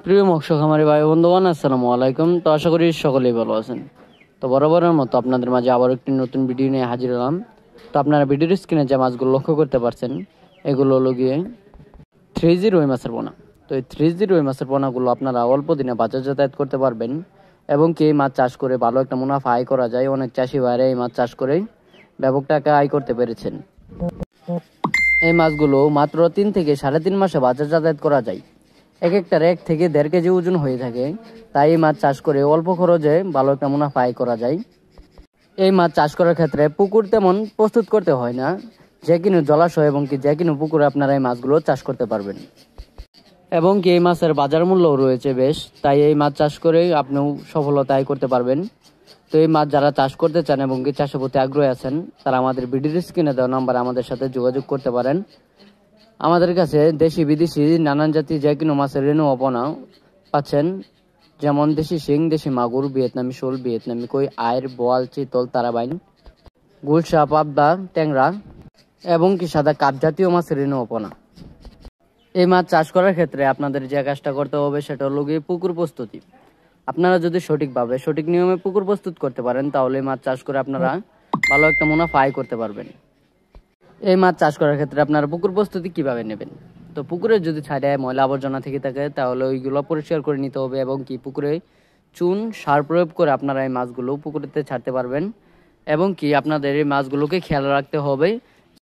প্রিয় মৎস্য খামারি ভাই বন্ধুগণ, আসসালামু আলাইকুম। তো আশা করি সকলেই ভালো আছেন। তো বরাবরের মতো আপনাদের মাঝে আবার একটি নতুন ভিডিও নিয়ে হাজির হলাম। তো আপনারা ভিডিওর স্ক্রিনে যে মাছগুলো লক্ষ্য করতে পারছেন, এগুলো হলো গিয়ে 3G রুই মাছের পোনা। তো এই 3G রুই মাছের পোনাগুলো আপনারা অল্প দিনে বাজার যাতায়াত করতে পারবেন এবং কি এই মাছ চাষ করে ভালো একটা মুনাফা আয় করা যায়। অনেক চাষি ভাইরা এই মাছ চাষ করে ব্যাপক টাকা আয় করতে পেরেছেন। এই মাছগুলো মাত্র 3 থেকে 3.5 মাসে বাজার যাতায়াত করা যায়। এক একটার 1 থেকে 1.5 কেজি ওজন হয়ে থাকে। তাই এই মাছ চাষ করে অল্প খরচে ভালো একটা মুনাফা আয় করা যায়। এই মাছ চাষ করার ক্ষেত্রে পুকুর তেমন প্রস্তুত করতে হয় না। যে কোনো জলাশয় এবং কি যে কোনো পুকুরে আপনারা এই মাছগুলো চাষ করতে পারবেন এবং কি এই মাছের বাজার মূল্যও রয়েছে বেশ। তাই এই মাছ চাষ করে আপনিও সফলতা আয় করতে পারবেন। তো এই মাছ যারা চাষ করতে চান এবং কি চাষের প্রতি আগ্রহী আছেন, তারা আমাদের ভিডিওর স্ক্রিনে দেওয়া নাম্বারে আমাদের সাথে যোগাযোগ করতে পারেন। আমাদের কাছে দেশি বিদেশি নানান জাতি যে কোনো মাছের রেণু অপনা পাচ্ছেন, যেমন দেশি শিং, দেশি মাগুর, ভিয়েতনামি শোল, ভিয়েতনামি কই, আয়ের, বোয়াল, চিতল, তারাবাইন, গুলশা, পাবদা, ট্যাংরা এবং কি সাদা কাপ জাতীয় মাছের রেণু অপনা। এই মাছ চাষ করার ক্ষেত্রে আপনাদের যে কাজটা করতে হবে সেটা হলো গিয়ে পুকুর প্রস্তুতি। আপনারা যদি সঠিকভাবে সঠিক নিয়মে পুকুর প্রস্তুত করতে পারেন, তাহলে এই মাছ চাষ করে আপনারা ভালো একটা মুনাফা আয় করতে পারবেন। এই মাছ চাষ করার ক্ষেত্রে আপনারা পুকুর প্রস্তুতি কিভাবে নেবেন? তো পুকুরে যদি ছাড়ে ময়লা আবর্জনা থেকে থাকে, তাহলে ওইগুলো পরিষ্কার করে নিতে হবে এবং কি পুকুরে চুন সার প্রয়োগ করে আপনারা এই মাছগুলো পুকুরেতে ছাড়তে পারবেন। এবং কি আপনাদের এই মাছগুলোকে খেয়াল রাখতে হবে